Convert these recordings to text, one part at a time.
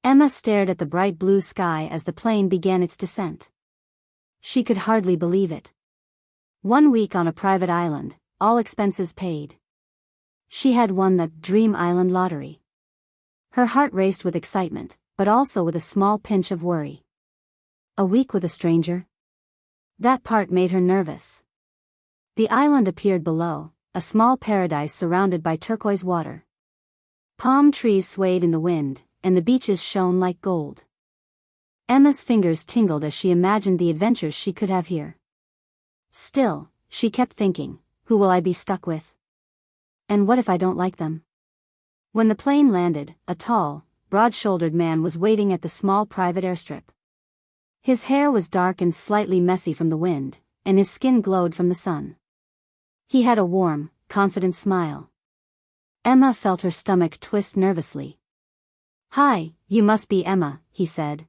Emma stared at the bright blue sky as the plane began its descent. She could hardly believe it. 1 week on a private island, all expenses paid. She had won the Dream Island lottery. Her heart raced with excitement, but also with a small pinch of worry. A week with a stranger? That part made her nervous. The island appeared below, a small paradise surrounded by turquoise water. Palm trees swayed in the wind, and the beaches shone like gold. Emma's fingers tingled as she imagined the adventures she could have here. Still, she kept thinking, who will I be stuck with? And what if I don't like them? When the plane landed, a tall, broad-shouldered man was waiting at the small private airstrip. His hair was dark and slightly messy from the wind, and his skin glowed from the sun. He had a warm, confident smile. Emma felt her stomach twist nervously. "Hi, you must be Emma," he said.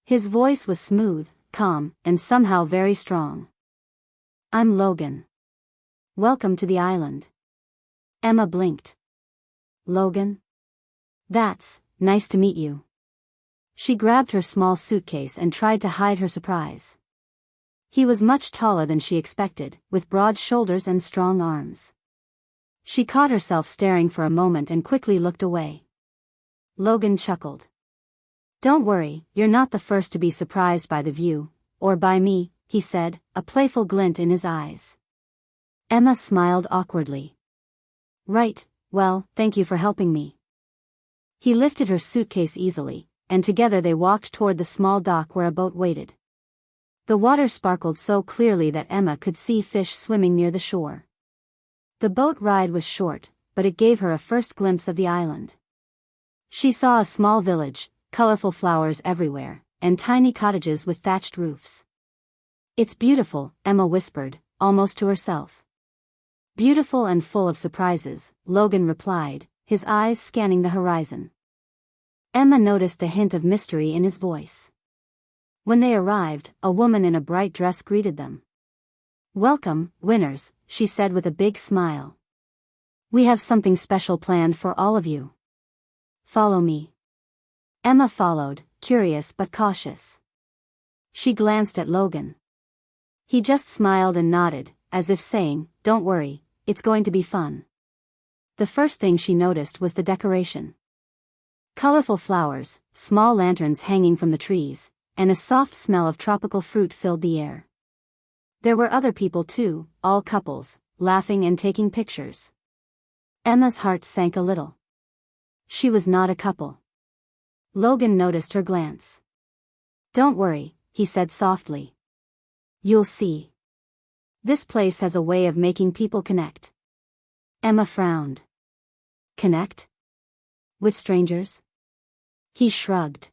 His voice was smooth, calm, and somehow very strong. "I'm Logan. Welcome to the island." Emma blinked. "Logan? That's nice to meet you." She grabbed her small suitcase and tried to hide her surprise. He was much taller than she expected, with broad shoulders and strong arms. She caught herself staring for a moment and quickly looked away. Logan chuckled. "Don't worry, you're not the first to be surprised by the view, or by me," he said, a playful glint in his eyes. Emma smiled awkwardly. "Right, well, thank you for helping me." He lifted her suitcase easily, and together they walked toward the small dock where a boat waited. The water sparkled so clearly that Emma could see fish swimming near the shore. The boat ride was short, but it gave her a first glimpse of the island. She saw a small village, colorful flowers everywhere, and tiny cottages with thatched roofs. "It's beautiful," Emma whispered, almost to herself. "Beautiful and full of surprises," Logan replied, his eyes scanning the horizon. Emma noticed the hint of mystery in his voice. When they arrived, a woman in a bright dress greeted them. "Welcome, winners," she said with a big smile. "We have something special planned for all of you. Follow me." Emma followed, curious but cautious. She glanced at Logan. He just smiled and nodded, as if saying, "Don't worry, it's going to be fun." The first thing she noticed was the decoration. Colorful flowers, small lanterns hanging from the trees, and a soft smell of tropical fruit filled the air. There were other people too, all couples, laughing and taking pictures. Emma's heart sank a little. She was not a couple. Logan noticed her glance. "Don't worry," he said softly. "You'll see. This place has a way of making people connect." Emma frowned. "Connect? With strangers?" He shrugged.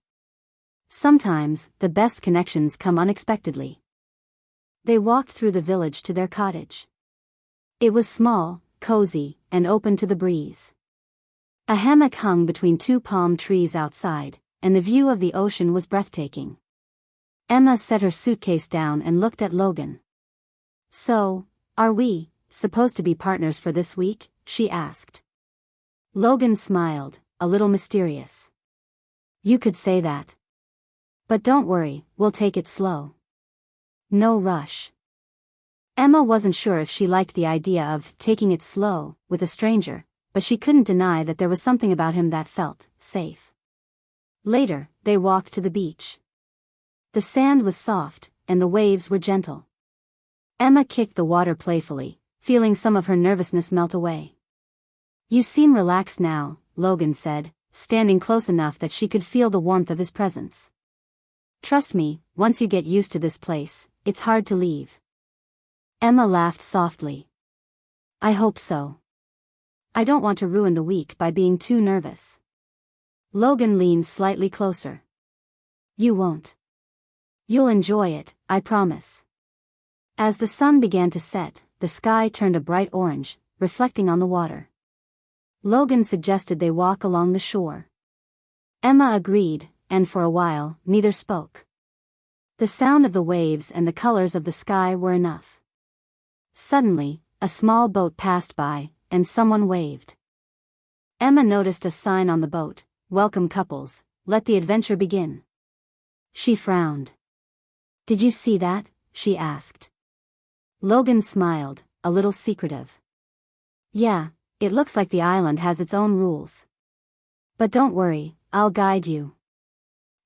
"Sometimes, the best connections come unexpectedly." They walked through the village to their cottage. It was small, cozy, and open to the breeze. A hammock hung between 2 palm trees outside, and the view of the ocean was breathtaking. Emma set her suitcase down and looked at Logan. "So, are we supposed to be partners for this week?" she asked. Logan smiled, a little mysterious. "You could say that. But don't worry, we'll take it slow. No rush." Emma wasn't sure if she liked the idea of taking it slow with a stranger, but she couldn't deny that there was something about him that felt safe. Later, they walked to the beach. The sand was soft, and the waves were gentle. Emma kicked the water playfully, feeling some of her nervousness melt away. "You seem relaxed now," Logan said, standing close enough that she could feel the warmth of his presence. "Trust me, once you get used to this place, it's hard to leave." Emma laughed softly. "I hope so. I don't want to ruin the week by being too nervous." Logan leaned slightly closer. "You won't. You'll enjoy it, I promise." As the sun began to set, the sky turned a bright orange, reflecting on the water. Logan suggested they walk along the shore. Emma agreed, and for a while, neither spoke. The sound of the waves and the colors of the sky were enough. Suddenly, a small boat passed by, and someone waved. Emma noticed a sign on the boat, "Welcome couples," let the adventure begin. She frowned. Did you see that? She asked. Logan smiled, a little secretive. Yeah, it looks like the island has its own rules. But don't worry, I'll guide you.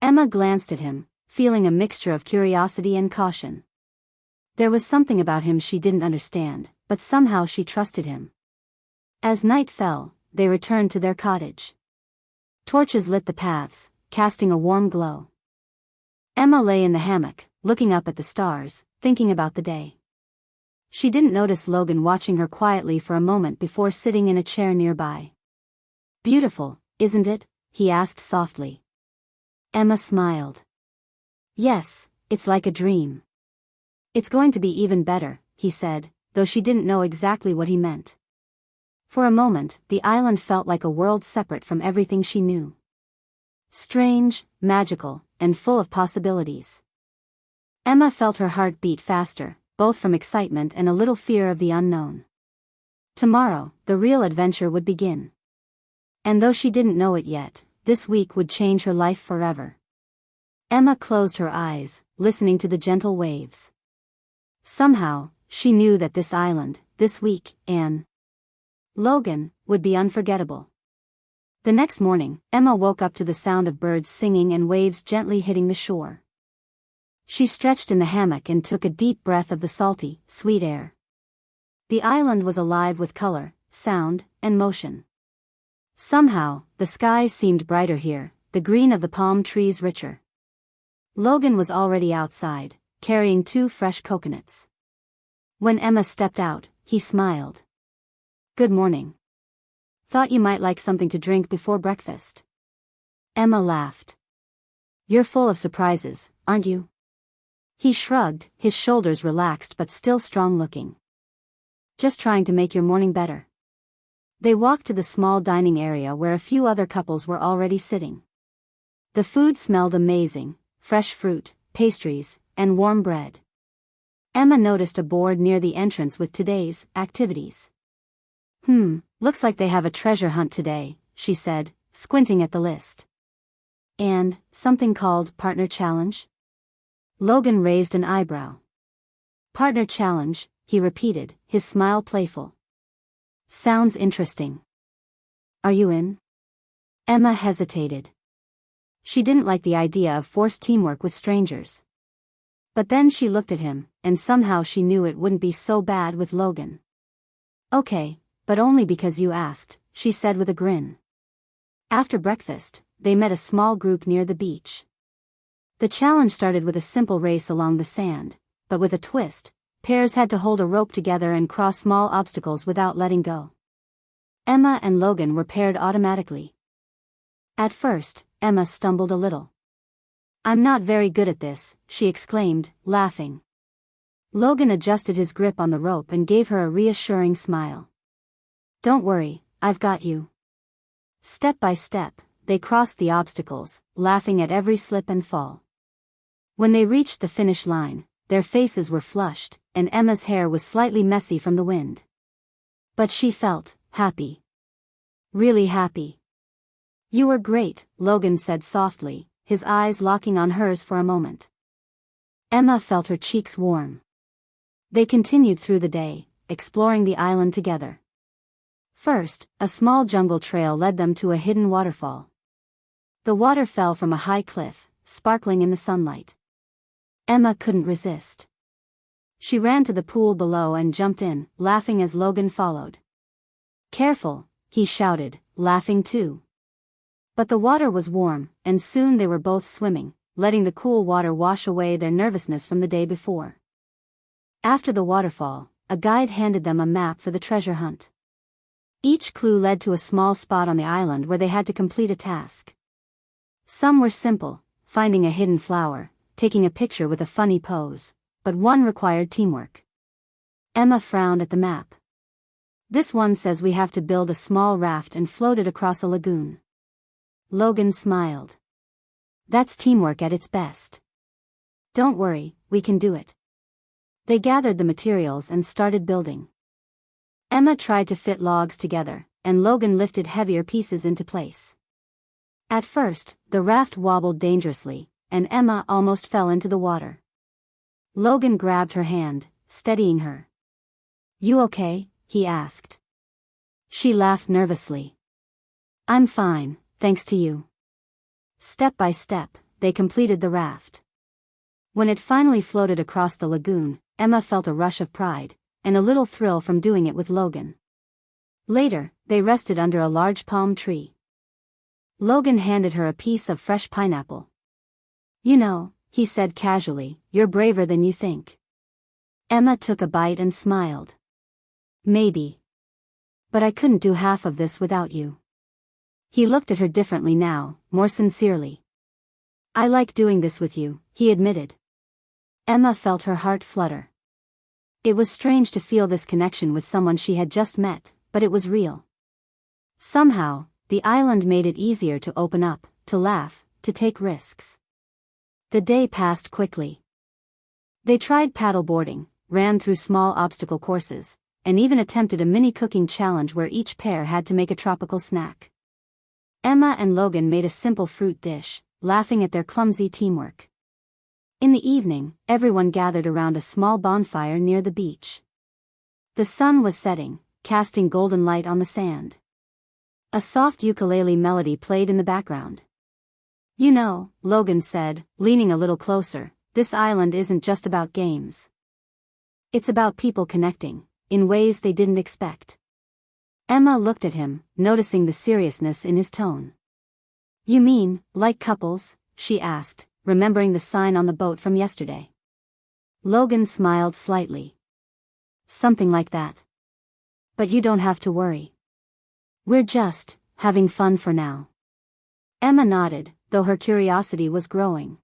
Emma glanced at him, feeling a mixture of curiosity and caution. There was something about him she didn't understand, but somehow she trusted him. As night fell, they returned to their cottage. Torches lit the paths, casting a warm glow. Emma lay in the hammock, looking up at the stars, thinking about the day. She didn't notice Logan watching her quietly for a moment before sitting in a chair nearby. Beautiful, isn't it? He asked softly. Emma smiled. Yes, it's like a dream. It's going to be even better, he said, though she didn't know exactly what he meant. For a moment, the island felt like a world separate from everything she knew. Strange, magical, and full of possibilities. Emma felt her heart beat faster, both from excitement and a little fear of the unknown. Tomorrow, the real adventure would begin. And though she didn't know it yet, this week would change her life forever. Emma closed her eyes, listening to the gentle waves. Somehow, she knew that this island, this week, and Logan, would be unforgettable. The next morning, Emma woke up to the sound of birds singing and waves gently hitting the shore. She stretched in the hammock and took a deep breath of the salty, sweet air. The island was alive with color, sound, and motion. Somehow, the sky seemed brighter here, the green of the palm trees richer. Logan was already outside, carrying 2 fresh coconuts. When Emma stepped out, he smiled. Good morning. Thought you might like something to drink before breakfast. Emma laughed. You're full of surprises, aren't you? He shrugged, his shoulders relaxed but still strong-looking. Just trying to make your morning better. They walked to the small dining area where a few other couples were already sitting. The food smelled amazing, fresh fruit, pastries, and warm bread. Emma noticed a board near the entrance with today's activities. Looks like they have a treasure hunt today, she said, squinting at the list. And something called Partner Challenge? Logan raised an eyebrow. Partner Challenge, he repeated, his smile playful. Sounds interesting. Are you in? Emma hesitated. She didn't like the idea of forced teamwork with strangers. But then she looked at him, and somehow she knew it wouldn't be so bad with Logan. Okay, but only because you asked, she said with a grin. After breakfast, they met a small group near the beach. The challenge started with a simple race along the sand, but with a twist. Pairs had to hold a rope together and cross small obstacles without letting go. Emma and Logan were paired automatically. At first, Emma stumbled a little. I'm not very good at this, she exclaimed, laughing. Logan adjusted his grip on the rope and gave her a reassuring smile. Don't worry, I've got you. Step by step, they crossed the obstacles, laughing at every slip and fall. When they reached the finish line, their faces were flushed, and Emma's hair was slightly messy from the wind. But she felt happy. Really happy. You were great, Logan said softly, his eyes locking on hers for a moment. Emma felt her cheeks warm. They continued through the day, exploring the island together. First, a small jungle trail led them to a hidden waterfall. The water fell from a high cliff, sparkling in the sunlight. Emma couldn't resist. She ran to the pool below and jumped in, laughing as Logan followed. Careful, he shouted, laughing too. But the water was warm, and soon they were both swimming, letting the cool water wash away their nervousness from the day before. After the waterfall, a guide handed them a map for the treasure hunt. Each clue led to a small spot on the island where they had to complete a task. Some were simple, finding a hidden flower, taking a picture with a funny pose, but one required teamwork. Emma frowned at the map. This one says we have to build a small raft and float it across a lagoon. Logan smiled. That's teamwork at its best. Don't worry, we can do it. They gathered the materials and started building. Emma tried to fit logs together, and Logan lifted heavier pieces into place. At first, the raft wobbled dangerously, and Emma almost fell into the water. Logan grabbed her hand, steadying her. "You okay?" he asked. She laughed nervously. "I'm fine, thanks to you." Step by step, they completed the raft. When it finally floated across the lagoon, Emma felt a rush of pride, and a little thrill from doing it with Logan. Later, they rested under a large palm tree. Logan handed her a piece of fresh pineapple. "You know," he said casually, "you're braver than you think." Emma took a bite and smiled. "Maybe. But I couldn't do half of this without you." He looked at her differently now, more sincerely. "I like doing this with you," he admitted. Emma felt her heart flutter. It was strange to feel this connection with someone she had just met, but it was real. Somehow, the island made it easier to open up, to laugh, to take risks. The day passed quickly. They tried paddleboarding, ran through small obstacle courses, and even attempted a mini cooking challenge where each pair had to make a tropical snack. Emma and Logan made a simple fruit dish, laughing at their clumsy teamwork. In the evening, everyone gathered around a small bonfire near the beach. The sun was setting, casting golden light on the sand. A soft ukulele melody played in the background. "You know," Logan said, leaning a little closer, "this island isn't just about games. It's about people connecting, in ways they didn't expect." Emma looked at him, noticing the seriousness in his tone. "You mean, like couples?" she asked, remembering the sign on the boat from yesterday. Logan smiled slightly. "Something like that. But you don't have to worry. We're just having fun for now." Emma nodded, though her curiosity was growing.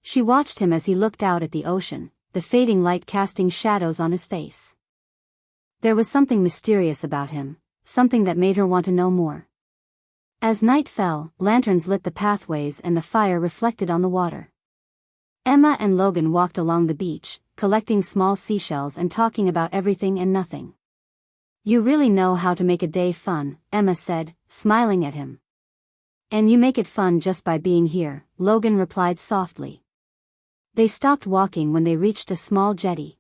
She watched him as he looked out at the ocean, the fading light casting shadows on his face. There was something mysterious about him, something that made her want to know more. As night fell, lanterns lit the pathways and the fire reflected on the water. Emma and Logan walked along the beach, collecting small seashells and talking about everything and nothing. "You really know how to make a day fun," Emma said, smiling at him. "And you make it fun just by being here," Logan replied softly. They stopped walking when they reached a small jetty.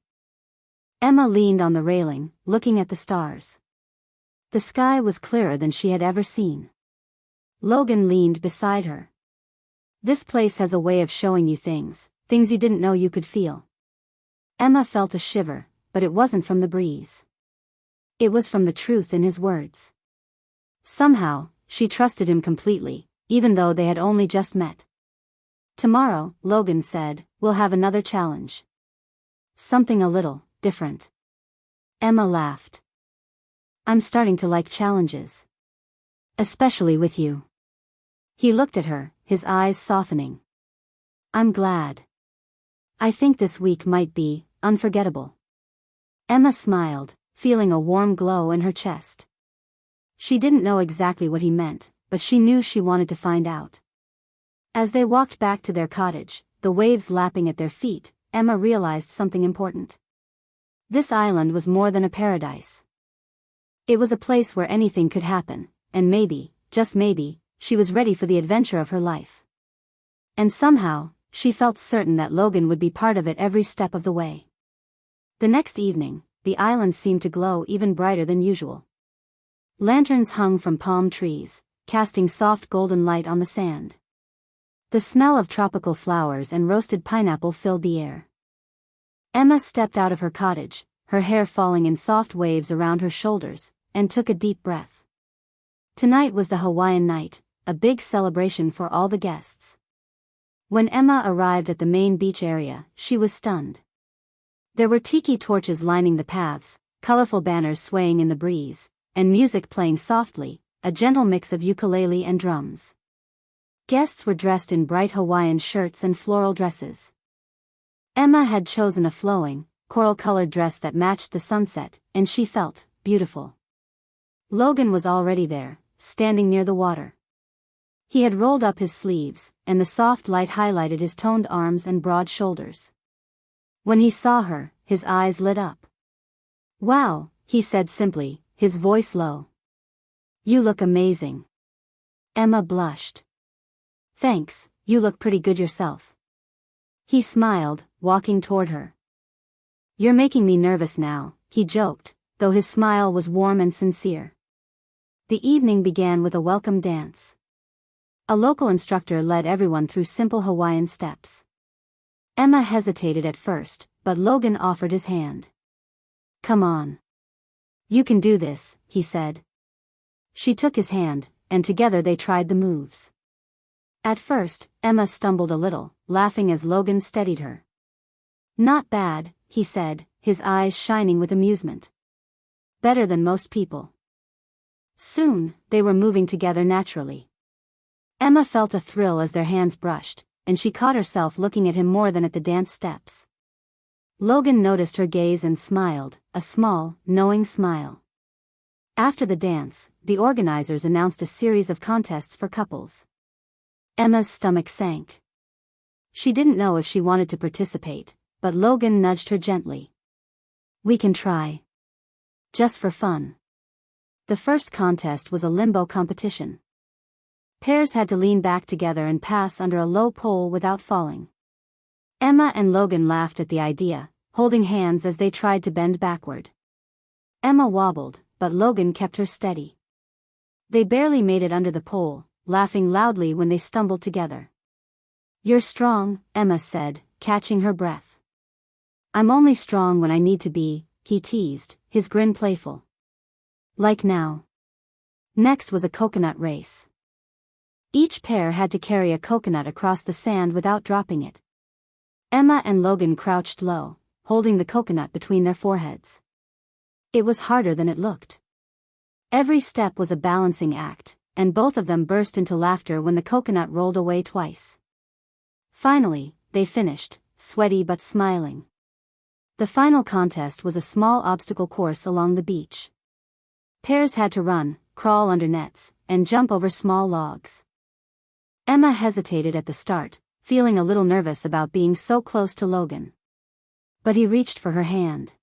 Emma leaned on the railing, looking at the stars. The sky was clearer than she had ever seen. Logan leaned beside her. "This place has a way of showing you things you didn't know you could feel." Emma felt a shiver, but it wasn't from the breeze. It was from the truth in his words. Somehow, she trusted him completely, even though they had only just met. "Tomorrow," Logan said, "we'll have another challenge. Something a little different." Emma laughed. "I'm starting to like challenges. Especially with you." He looked at her, his eyes softening. "I'm glad. I think this week might be unforgettable." Emma smiled, feeling a warm glow in her chest. She didn't know exactly what he meant, but she knew she wanted to find out. As they walked back to their cottage, the waves lapping at their feet, Emma realized something important. This island was more than a paradise. It was a place where anything could happen, and maybe, just maybe, she was ready for the adventure of her life. And somehow, she felt certain that Logan would be part of it every step of the way. The next evening, the island seemed to glow even brighter than usual. Lanterns hung from palm trees, casting soft golden light on the sand. The smell of tropical flowers and roasted pineapple filled the air. Emma stepped out of her cottage, her hair falling in soft waves around her shoulders, and took a deep breath. Tonight was the Hawaiian night, a big celebration for all the guests. When Emma arrived at the main beach area, she was stunned. There were tiki torches lining the paths, colorful banners swaying in the breeze, and music playing softly, a gentle mix of ukulele and drums. Guests were dressed in bright Hawaiian shirts and floral dresses. Emma had chosen a flowing, coral-colored dress that matched the sunset, and she felt beautiful. Logan was already there, standing near the water. He had rolled up his sleeves, and the soft light highlighted his toned arms and broad shoulders. When he saw her, his eyes lit up. "Wow," he said simply, his voice low. "You look amazing." Emma blushed. Thanks, you look pretty good yourself. He smiled, walking toward her. You're making me nervous now, he joked, though his smile was warm and sincere. The evening began with a welcome dance. A local instructor led everyone through simple Hawaiian steps. Emma hesitated at first, but Logan offered his hand. Come on. You can do this, he said. She took his hand, and together they tried the moves. At first, Emma stumbled a little, laughing as Logan steadied her. Not bad, he said, his eyes shining with amusement. Better than most people. Soon, they were moving together naturally. Emma felt a thrill as their hands brushed, and she caught herself looking at him more than at the dance steps. Logan noticed her gaze and smiled, a small, knowing smile. After the dance, the organizers announced a series of contests for couples. Emma's stomach sank. She didn't know if she wanted to participate, but Logan nudged her gently. We can try. Just for fun. The first contest was a limbo competition. Pairs had to lean back together and pass under a low pole without falling. Emma and Logan laughed at the idea, holding hands as they tried to bend backward. Emma wobbled, but Logan kept her steady. They barely made it under the pole, laughing loudly when they stumbled together. You're strong, Emma said, catching her breath. I'm only strong when I need to be, he teased, his grin playful. Like now. Next was a coconut race. Each pair had to carry a coconut across the sand without dropping it. Emma and Logan crouched low, holding the coconut between their foreheads. It was harder than it looked. Every step was a balancing act, and both of them burst into laughter when the coconut rolled away twice. Finally, they finished, sweaty but smiling. The final contest was a small obstacle course along the beach. Pairs had to run, crawl under nets, and jump over small logs. Emma hesitated at the start, feeling a little nervous about being so close to Logan. But he reached for her hand.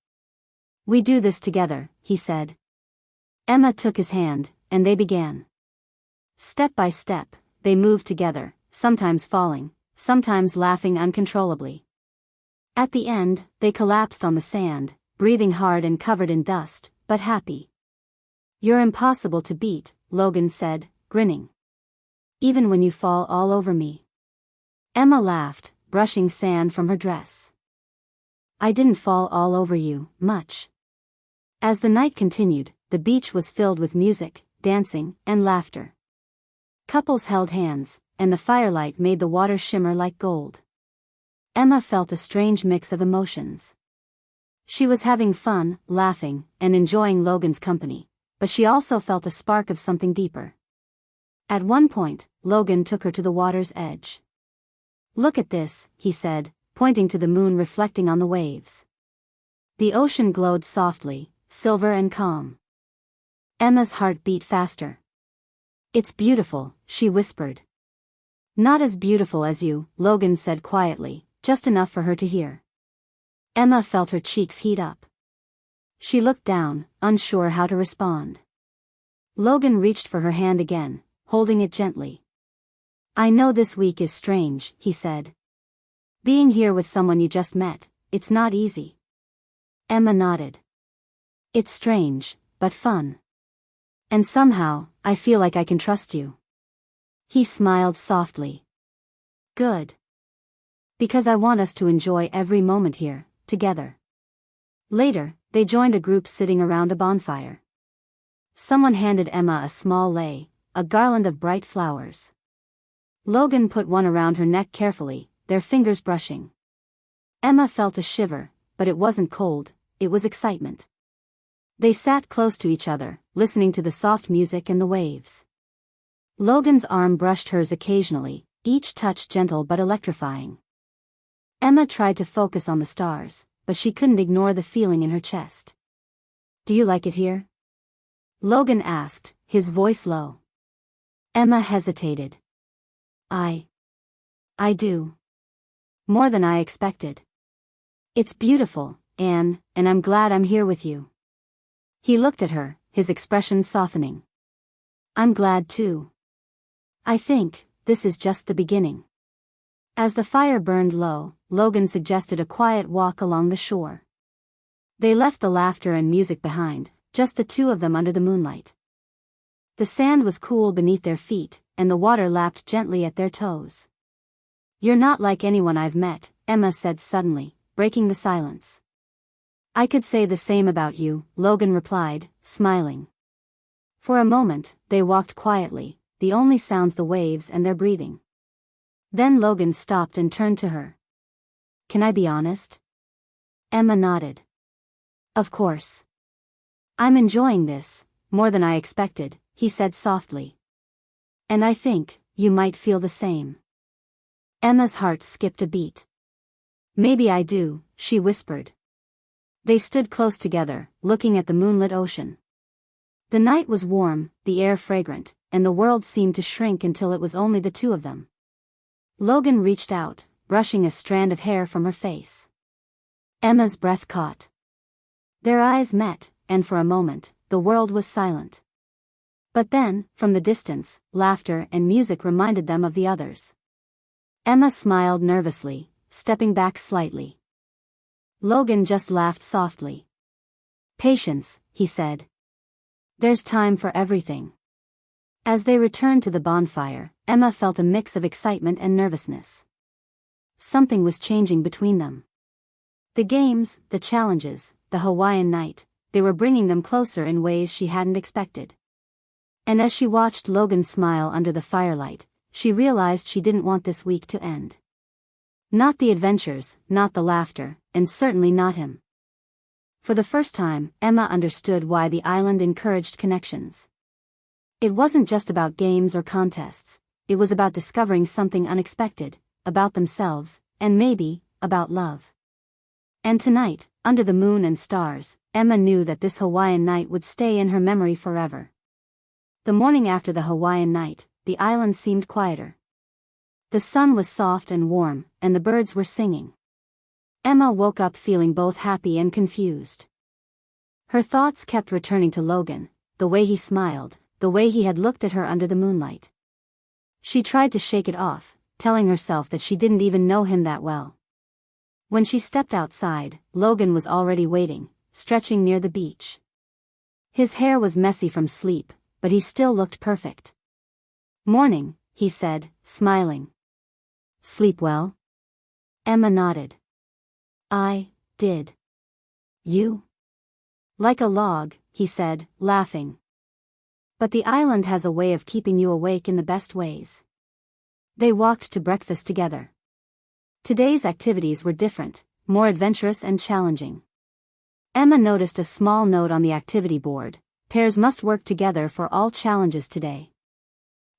We do this together, he said. Emma took his hand, and they began. Step by step, they moved together, sometimes falling, sometimes laughing uncontrollably. At the end, they collapsed on the sand, breathing hard and covered in dust, but happy. You're impossible to beat, Logan said, grinning. Even when you fall all over me. Emma laughed, brushing sand from her dress. I didn't fall all over you, much. As the night continued, the beach was filled with music, dancing, and laughter. Couples held hands, and the firelight made the water shimmer like gold. Emma felt a strange mix of emotions. She was having fun, laughing, and enjoying Logan's company, but she also felt a spark of something deeper. At one point, Logan took her to the water's edge. Look at this, he said, pointing to the moon reflecting on the waves. The ocean glowed softly, silver and calm. Emma's heart beat faster. It's beautiful, she whispered. Not as beautiful as you, Logan said quietly, just enough for her to hear. Emma felt her cheeks heat up. She looked down, unsure how to respond. Logan reached for her hand again, holding it gently. I know this week is strange, he said. Being here with someone you just met, it's not easy. Emma nodded. It's strange, but fun. And somehow, I feel like I can trust you. He smiled softly. Good. Because I want us to enjoy every moment here, together. Later, they joined a group sitting around a bonfire. Someone handed Emma a small lei, a garland of bright flowers. Logan put one around her neck carefully, their fingers brushing. Emma felt a shiver, but it wasn't cold, it was excitement. They sat close to each other, listening to the soft music and the waves. Logan's arm brushed hers occasionally, each touch gentle but electrifying. Emma tried to focus on the stars, but she couldn't ignore the feeling in her chest. Do you like it here? Logan asked, his voice low. Emma hesitated. I do. More than I expected. It's beautiful, Anne, and I'm glad I'm here with you. He looked at her, his expression softening. I'm glad too. I think, this is just the beginning. As the fire burned low, Logan suggested a quiet walk along the shore. They left the laughter and music behind, just the two of them under the moonlight. The sand was cool beneath their feet, and the water lapped gently at their toes. "You're not like anyone I've met," Emma said suddenly, breaking the silence. "I could say the same about you," Logan replied, smiling. For a moment, they walked quietly, the only sounds the waves and their breathing. Then Logan stopped and turned to her. "Can I be honest?" Emma nodded. "Of course. I'm enjoying this, more than I expected," he said softly. "And I think, you might feel the same." Emma's heart skipped a beat. "Maybe I do," she whispered. They stood close together, looking at the moonlit ocean. The night was warm, the air fragrant, and the world seemed to shrink until it was only the two of them. Logan reached out, brushing a strand of hair from her face. Emma's breath caught. Their eyes met, and for a moment, the world was silent. But then, from the distance, laughter and music reminded them of the others. Emma smiled nervously, stepping back slightly. Logan just laughed softly. "Patience," he said. "There's time for everything." As they returned to the bonfire, Emma felt a mix of excitement and nervousness. Something was changing between them. The games, the challenges, the Hawaiian night, they were bringing them closer in ways she hadn't expected. And as she watched Logan smile under the firelight, she realized she didn't want this week to end. Not the adventures, not the laughter, and certainly not him. For the first time, Emma understood why the island encouraged connections. It wasn't just about games or contests, it was about discovering something unexpected, about themselves, and maybe, about love. And tonight, under the moon and stars, Emma knew that this Hawaiian night would stay in her memory forever. The morning after the Hawaiian night, the island seemed quieter. The sun was soft and warm, and the birds were singing. Emma woke up feeling both happy and confused. Her thoughts kept returning to Logan, the way he smiled, the way he had looked at her under the moonlight. She tried to shake it off, telling herself that she didn't even know him that well. When she stepped outside, Logan was already waiting, stretching near the beach. His hair was messy from sleep, but he still looked perfect. "Morning," he said, smiling. "Sleep well?" Emma nodded. "I did. You?" "Like a log," he said, laughing. "But the island has a way of keeping you awake in the best ways." They walked to breakfast together. Today's activities were different, more adventurous and challenging. Emma noticed a small note on the activity board: "Pairs must work together for all challenges today."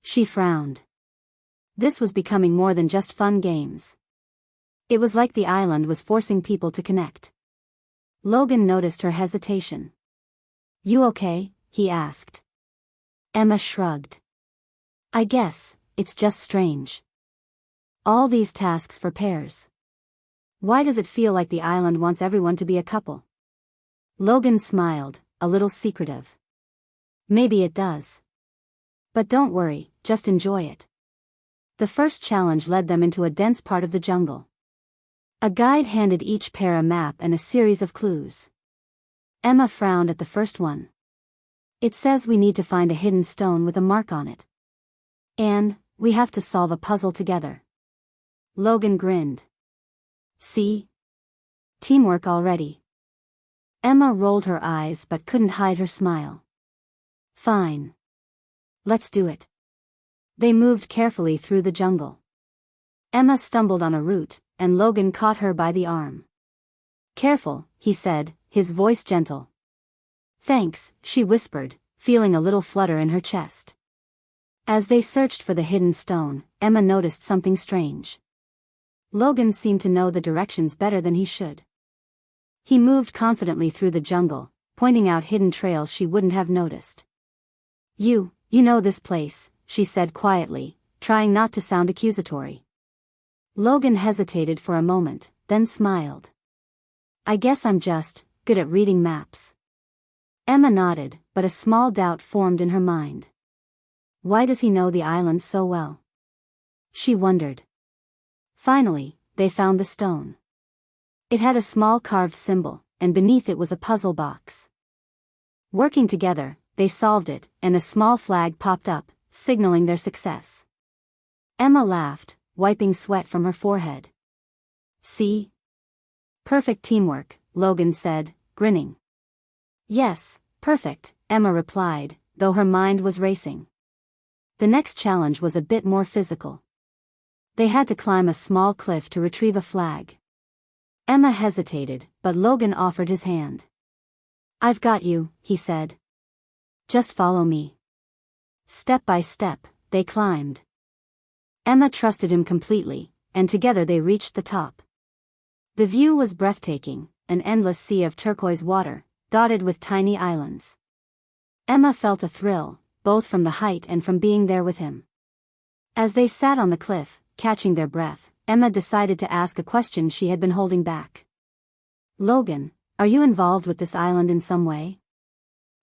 She frowned. This was becoming more than just fun games. It was like the island was forcing people to connect. Logan noticed her hesitation. "You okay?" he asked. Emma shrugged. "I guess, it's just strange. All these tasks for pairs. Why does it feel like the island wants everyone to be a couple?" Logan smiled, a little secretive. "Maybe it does. But don't worry, just enjoy it." The first challenge led them into a dense part of the jungle. A guide handed each pair a map and a series of clues. Emma frowned at the first one. "It says we need to find a hidden stone with a mark on it. And, we have to solve a puzzle together." Logan grinned. "See? Teamwork already." Emma rolled her eyes but couldn't hide her smile. "Fine. Let's do it." They moved carefully through the jungle. Emma stumbled on a root, and Logan caught her by the arm. "Careful," he said, his voice gentle. "Thanks," she whispered, feeling a little flutter in her chest. As they searched for the hidden stone, Emma noticed something strange. Logan seemed to know the directions better than he should. He moved confidently through the jungle, pointing out hidden trails she wouldn't have noticed. You know this place," she said quietly, trying not to sound accusatory. Logan hesitated for a moment, then smiled. "I guess I'm just good at reading maps." Emma nodded, but a small doubt formed in her mind. Why does he know the island so well? She wondered. Finally, they found the stone. It had a small carved symbol, and beneath it was a puzzle box. Working together, they solved it, and a small flag popped up, signaling their success. Emma laughed, wiping sweat from her forehead. See? Perfect teamwork, Logan said, grinning. Yes, perfect, Emma replied, though her mind was racing. The next challenge was a bit more physical. They had to climb a small cliff to retrieve a flag. Emma hesitated, but Logan offered his hand. I've got you, he said. Just follow me. Step by step, they climbed. Emma trusted him completely, and together they reached the top. The view was breathtaking, an endless sea of turquoise water, dotted with tiny islands. Emma felt a thrill, both from the height and from being there with him. As they sat on the cliff, catching their breath, Emma decided to ask a question she had been holding back. Logan, are you involved with this island in some way?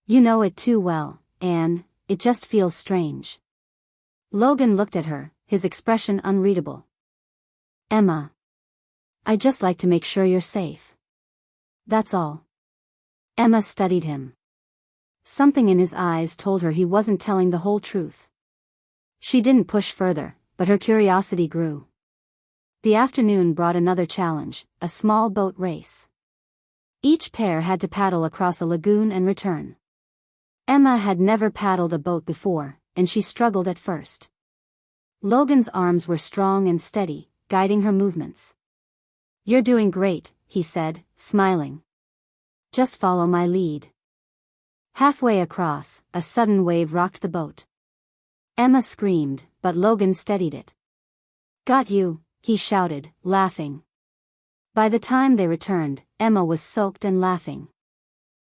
You know it too well, Anne, it just feels strange. Logan looked at her, his expression unreadable. Emma. I'd just like to make sure you're safe. That's all. Emma studied him. Something in his eyes told her he wasn't telling the whole truth. She didn't push further, but her curiosity grew. The afternoon brought another challenge, a small boat race. Each pair had to paddle across a lagoon and return. Emma had never paddled a boat before, and she struggled at first. Logan's arms were strong and steady, guiding her movements. You're doing great, he said, smiling. Just follow my lead. Halfway across, a sudden wave rocked the boat. Emma screamed, but Logan steadied it. Got you, he shouted, laughing. By the time they returned, Emma was soaked and laughing.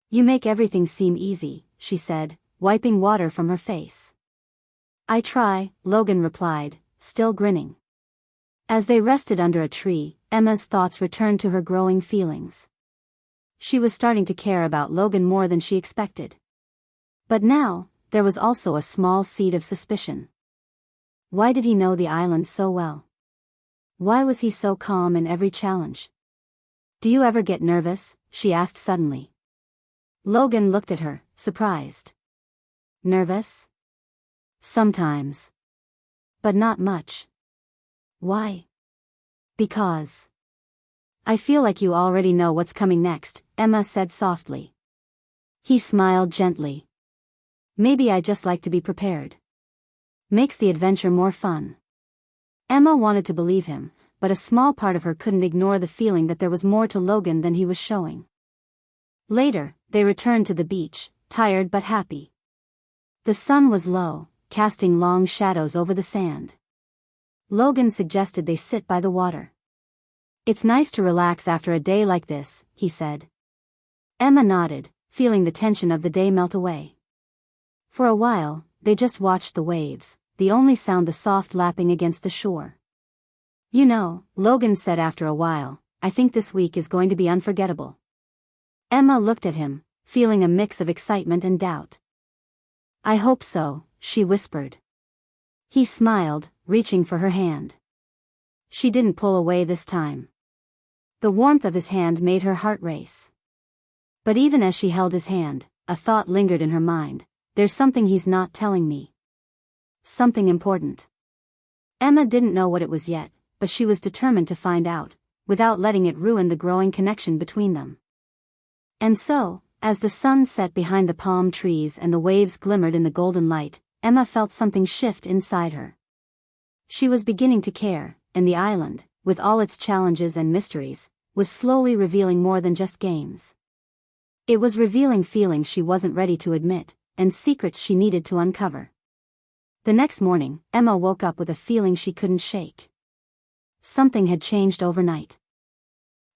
You make everything seem easy, she said, wiping water from her face. I try, Logan replied, still grinning. As they rested under a tree, Emma's thoughts returned to her growing feelings. She was starting to care about Logan more than she expected. But now, there was also a small seed of suspicion. Why did he know the island so well? Why was he so calm in every challenge? Do you ever get nervous? She asked suddenly. Logan looked at her, surprised. Nervous? Sometimes. But not much. Why? Because. I feel like you already know what's coming next, Emma said softly. He smiled gently. Maybe I just like to be prepared. Makes the adventure more fun. Emma wanted to believe him, but a small part of her couldn't ignore the feeling that there was more to Logan than he was showing. Later, they returned to the beach, tired but happy. The sun was low, casting long shadows over the sand. Logan suggested they sit by the water. It's nice to relax after a day like this, he said. Emma nodded, feeling the tension of the day melt away. For a while, they just watched the waves, the only sound the soft lapping against the shore. You know, Logan said after a while, I think this week is going to be unforgettable. Emma looked at him, feeling a mix of excitement and doubt. I hope so, she whispered. He smiled, reaching for her hand. She didn't pull away this time. The warmth of his hand made her heart race. But even as she held his hand, a thought lingered in her mind. There's something he's not telling me. Something important. Emma didn't know what it was yet, but she was determined to find out, without letting it ruin the growing connection between them. And so, as the sun set behind the palm trees and the waves glimmered in the golden light, Emma felt something shift inside her. She was beginning to care, and the island, with all its challenges and mysteries, was slowly revealing more than just games. It was revealing feelings she wasn't ready to admit, and secrets she needed to uncover. The next morning, Emma woke up with a feeling she couldn't shake. Something had changed overnight.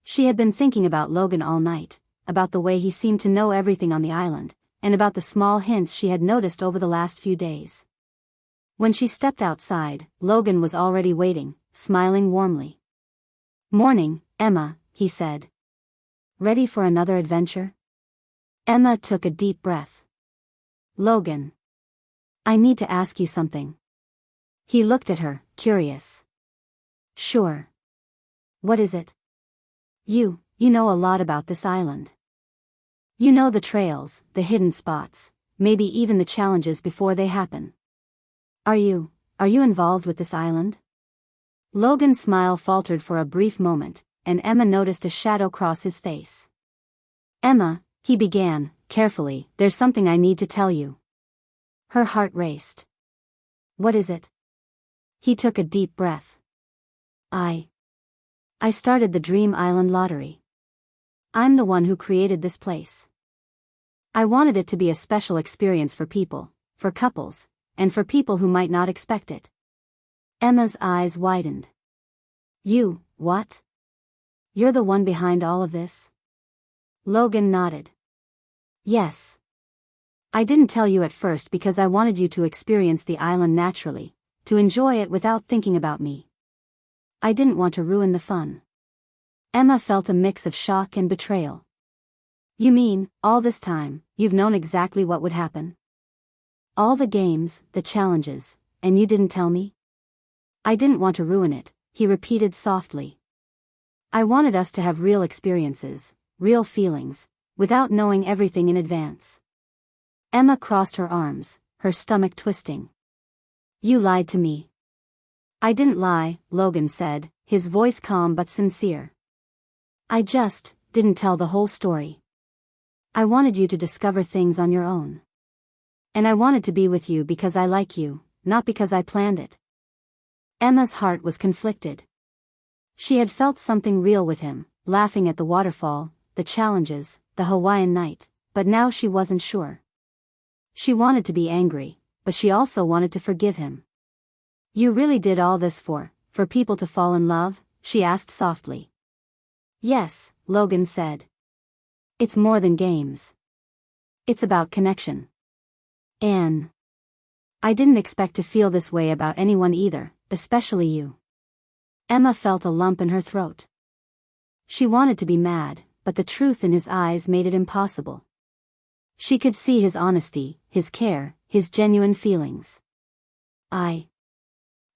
She had been thinking about Logan all night, about the way he seemed to know everything on the island, and about the small hints she had noticed over the last few days. When she stepped outside, Logan was already waiting, smiling warmly. Morning, Emma, he said. Ready for another adventure? Emma took a deep breath. Logan. I need to ask you something. He looked at her, curious. Sure. What is it? You know a lot about this island. You know the trails, the hidden spots, maybe even the challenges before they happen. Are you involved with this island? Logan's smile faltered for a brief moment, and Emma noticed a shadow cross his face. Emma, he began, carefully, there's something I need to tell you. Her heart raced. What is it? He took a deep breath. I started the Dream Island lottery. I'm the one who created this place. I wanted it to be a special experience for people, for couples, and for people who might not expect it. Emma's eyes widened. You, what? You're the one behind all of this? Logan nodded. Yes. I didn't tell you at first because I wanted you to experience the island naturally, to enjoy it without thinking about me. I didn't want to ruin the fun. Emma felt a mix of shock and betrayal. You mean, all this time, you've known exactly what would happen? All the games, the challenges, and you didn't tell me? I didn't want to ruin it, he repeated softly. I wanted us to have real experiences, real feelings, without knowing everything in advance. Emma crossed her arms, her stomach twisting. You lied to me. I didn't lie, Logan said, his voice calm but sincere. I just didn't tell the whole story. I wanted you to discover things on your own. And I wanted to be with you because I like you, not because I planned it. Emma's heart was conflicted. She had felt something real with him, laughing at the waterfall, the challenges, the Hawaiian night, but now she wasn't sure. She wanted to be angry, but she also wanted to forgive him. You really did all this for people to fall in love? She asked softly. Yes, Logan said. It's more than games. It's about connection. And I didn't expect to feel this way about anyone either, especially you. Emma felt a lump in her throat. She wanted to be mad, but the truth in his eyes made it impossible. She could see his honesty, his care, his genuine feelings. I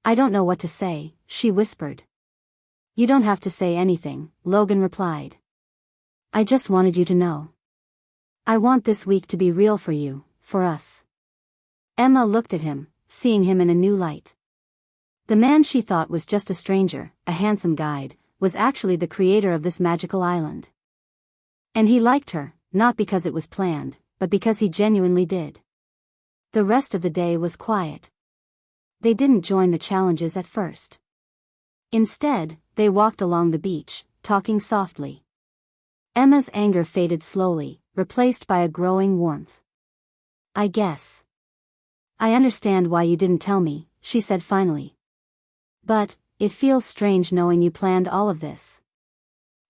don't know what to say, she whispered. You don't have to say anything, Logan replied. I just wanted you to know. I want this week to be real for you, for us. Emma looked at him, seeing him in a new light. The man she thought was just a stranger, a handsome guide, was actually the creator of this magical island. And he liked her, not because it was planned, but because he genuinely did. The rest of the day was quiet. They didn't join the challenges at first. Instead, they walked along the beach, talking softly. Emma's anger faded slowly, replaced by a growing warmth. I guess. I understand why you didn't tell me, she said finally. But it feels strange knowing you planned all of this.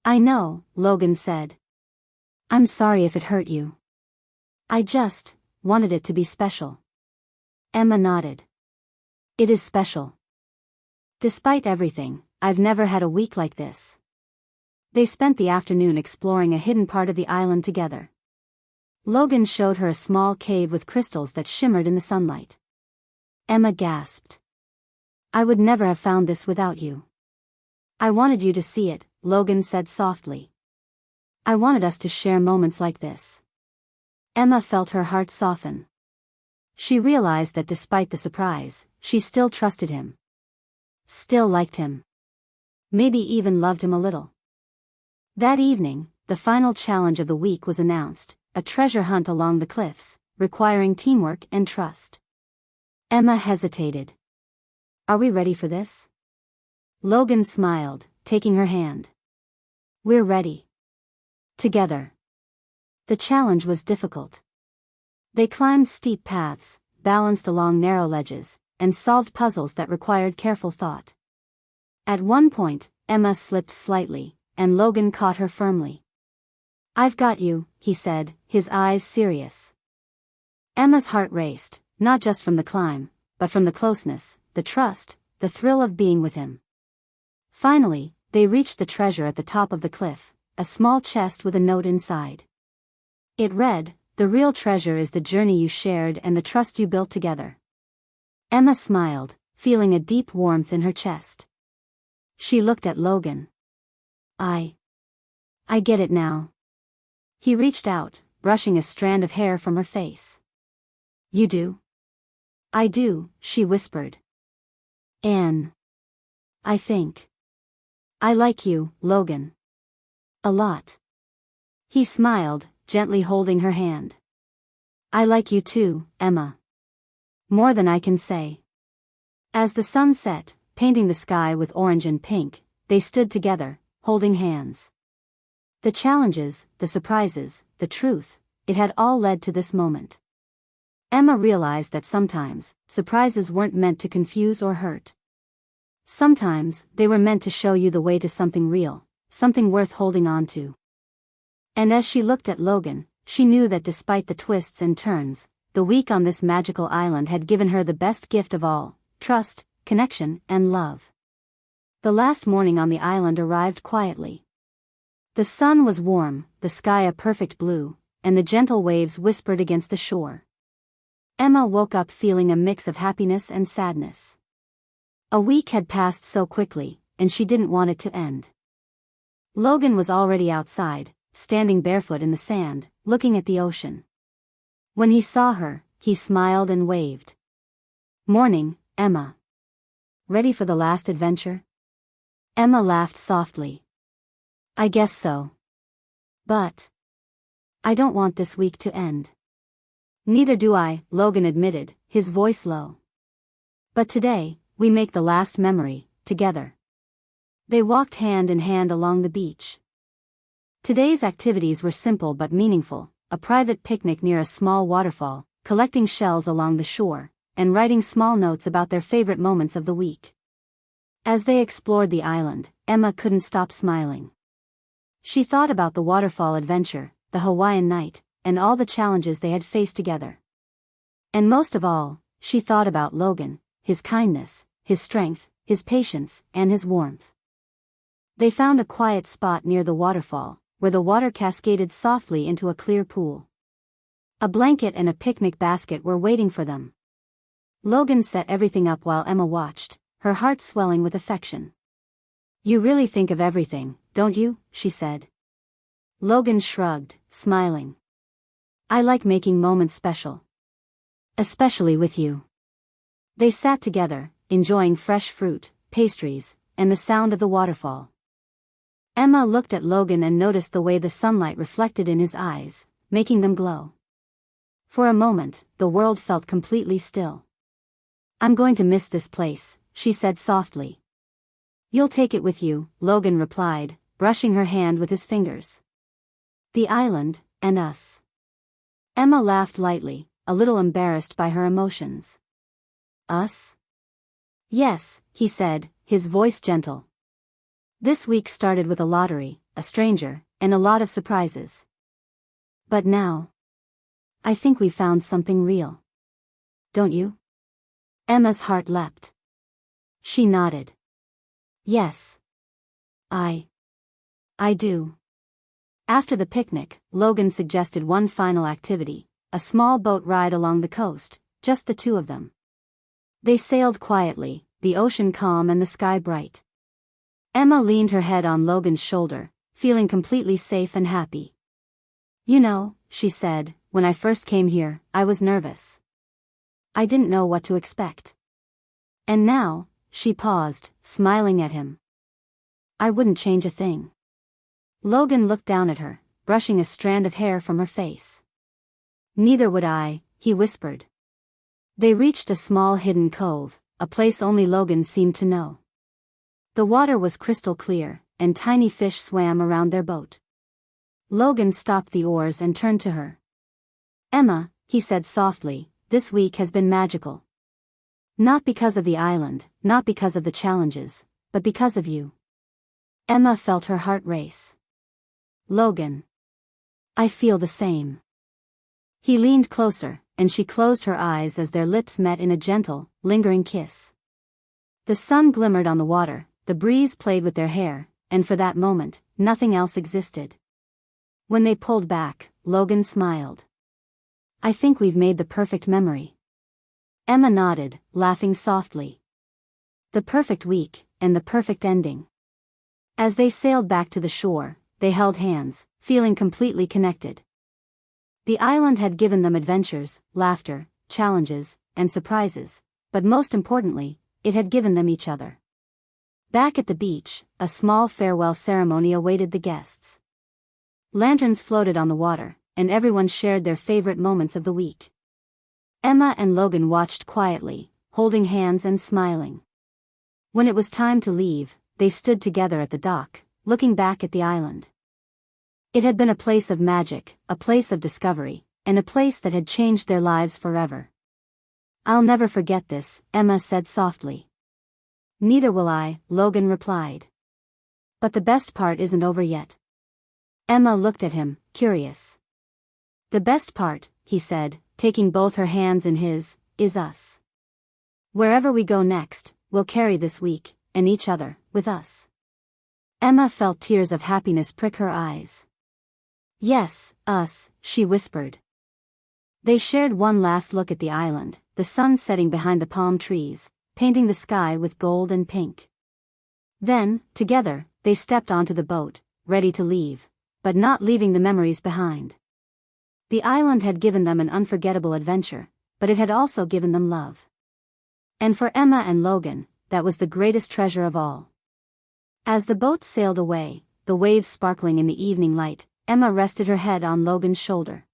I know, Logan said. I'm sorry if it hurt you. I just wanted it to be special. Emma nodded. It is special. Despite everything, I've never had a week like this. They spent the afternoon exploring a hidden part of the island together. Logan showed her a small cave with crystals that shimmered in the sunlight. Emma gasped. I would never have found this without you. I wanted you to see it, Logan said softly. I wanted us to share moments like this. Emma felt her heart soften. She realized that despite the surprise, she still trusted him. Still liked him. Maybe even loved him a little. That evening, the final challenge of the week was announced, a treasure hunt along the cliffs, requiring teamwork and trust. Emma hesitated. Are we ready for this? Logan smiled, taking her hand. We're ready. Together. The challenge was difficult. They climbed steep paths, balanced along narrow ledges, and solved puzzles that required careful thought. At one point, Emma slipped slightly, and Logan caught her firmly. I've got you, he said, his eyes serious. Emma's heart raced, not just from the climb, but from the closeness, the trust, the thrill of being with him. Finally, they reached the treasure at the top of the cliff, a small chest with a note inside. It read, "The real treasure is the journey you shared and the trust you built together." Emma smiled, feeling a deep warmth in her chest. She looked at Logan. I get it now. He reached out, brushing a strand of hair from her face. You do? I do, she whispered. Anne. I think I like you, Logan. A lot. He smiled, gently holding her hand. I like you too, Emma. More than I can say. As the sun set, painting the sky with orange and pink, they stood together, holding hands. The challenges, the surprises, the truth, it had all led to this moment. Emma realized that sometimes, surprises weren't meant to confuse or hurt. Sometimes, they were meant to show you the way to something real, something worth holding on to. And as she looked at Logan, she knew that despite the twists and turns, the week on this magical island had given her the best gift of all: trust, connection, and love. The last morning on the island arrived quietly. The sun was warm, the sky a perfect blue, and the gentle waves whispered against the shore. Emma woke up feeling a mix of happiness and sadness. A week had passed so quickly, and she didn't want it to end. Logan was already outside, standing barefoot in the sand, looking at the ocean. When he saw her, he smiled and waved. Morning, Emma. Ready for the last adventure? Emma laughed softly. I guess so. But I don't want this week to end. Neither do I, Logan admitted, his voice low. But today, we make the last memory, together. They walked hand in hand along the beach. Today's activities were simple but meaningful: a private picnic near a small waterfall, collecting shells along the shore, and writing small notes about their favorite moments of the week. As they explored the island, Emma couldn't stop smiling. She thought about the waterfall adventure, the Hawaiian night, and all the challenges they had faced together. And most of all, she thought about Logan, his kindness, his strength, his patience, and his warmth. They found a quiet spot near the waterfall, where the water cascaded softly into a clear pool. A blanket and a picnic basket were waiting for them. Logan set everything up while Emma watched, her heart swelling with affection. You really think of everything, don't you? She said. Logan shrugged, smiling. I like making moments special. Especially with you. They sat together, enjoying fresh fruit, pastries, and the sound of the waterfall. Emma looked at Logan and noticed the way the sunlight reflected in his eyes, making them glow. For a moment, the world felt completely still. I'm going to miss this place, she said softly. You'll take it with you, Logan replied, brushing her hand with his fingers. The island, and us. Emma laughed lightly, a little embarrassed by her emotions. Us? Yes, he said, his voice gentle. This week started with a lottery, a stranger, and a lot of surprises. But now, I think we found something real. Don't you? Emma's heart leapt. She nodded. Yes. I do. After the picnic, Logan suggested one final activity, a small boat ride along the coast, just the two of them. They sailed quietly, the ocean calm and the sky bright. Emma leaned her head on Logan's shoulder, feeling completely safe and happy. You know, she said, when I first came here, I was nervous. I didn't know what to expect. And now, she paused, smiling at him. I wouldn't change a thing. Logan looked down at her, brushing a strand of hair from her face. Neither would I, he whispered. They reached a small hidden cove, a place only Logan seemed to know. The water was crystal clear, and tiny fish swam around their boat. Logan stopped the oars and turned to her. Emma, he said softly, this week has been magical. Not because of the island, not because of the challenges, but because of you. Emma felt her heart race. Logan. I feel the same. He leaned closer, and she closed her eyes as their lips met in a gentle, lingering kiss. The sun glimmered on the water, the breeze played with their hair, and for that moment, nothing else existed. When they pulled back, Logan smiled. I think we've made the perfect memory. Emma nodded, laughing softly. The perfect week, and the perfect ending. As they sailed back to the shore, they held hands, feeling completely connected. The island had given them adventures, laughter, challenges, and surprises, but most importantly, it had given them each other. Back at the beach, a small farewell ceremony awaited the guests. Lanterns floated on the water, and everyone shared their favorite moments of the week. Emma and Logan watched quietly, holding hands and smiling. When it was time to leave, they stood together at the dock, looking back at the island. It had been a place of magic, a place of discovery, and a place that had changed their lives forever. "I'll never forget this," Emma said softly. "Neither will I," Logan replied. "But the best part isn't over yet." Emma looked at him, curious. "The best part," he said, taking both her hands in his, "is us. Wherever we go next, we'll carry this week, and each other, with us." Emma felt tears of happiness prick her eyes. "Yes, us," she whispered. They shared one last look at the island, the sun setting behind the palm trees, painting the sky with gold and pink. Then, together, they stepped onto the boat, ready to leave, but not leaving the memories behind. The island had given them an unforgettable adventure, but it had also given them love. And for Emma and Logan, that was the greatest treasure of all. As the boat sailed away, the waves sparkling in the evening light, Emma rested her head on Logan's shoulder.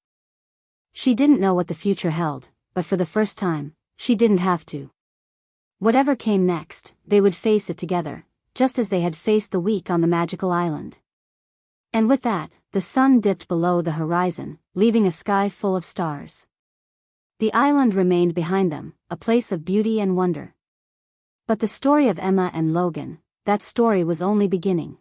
She didn't know what the future held, but for the first time, she didn't have to. Whatever came next, they would face it together, just as they had faced the week on the magical island. And with that, the sun dipped below the horizon, leaving a sky full of stars. The island remained behind them, a place of beauty and wonder. But the story of Emma and Logan, that story was only beginning.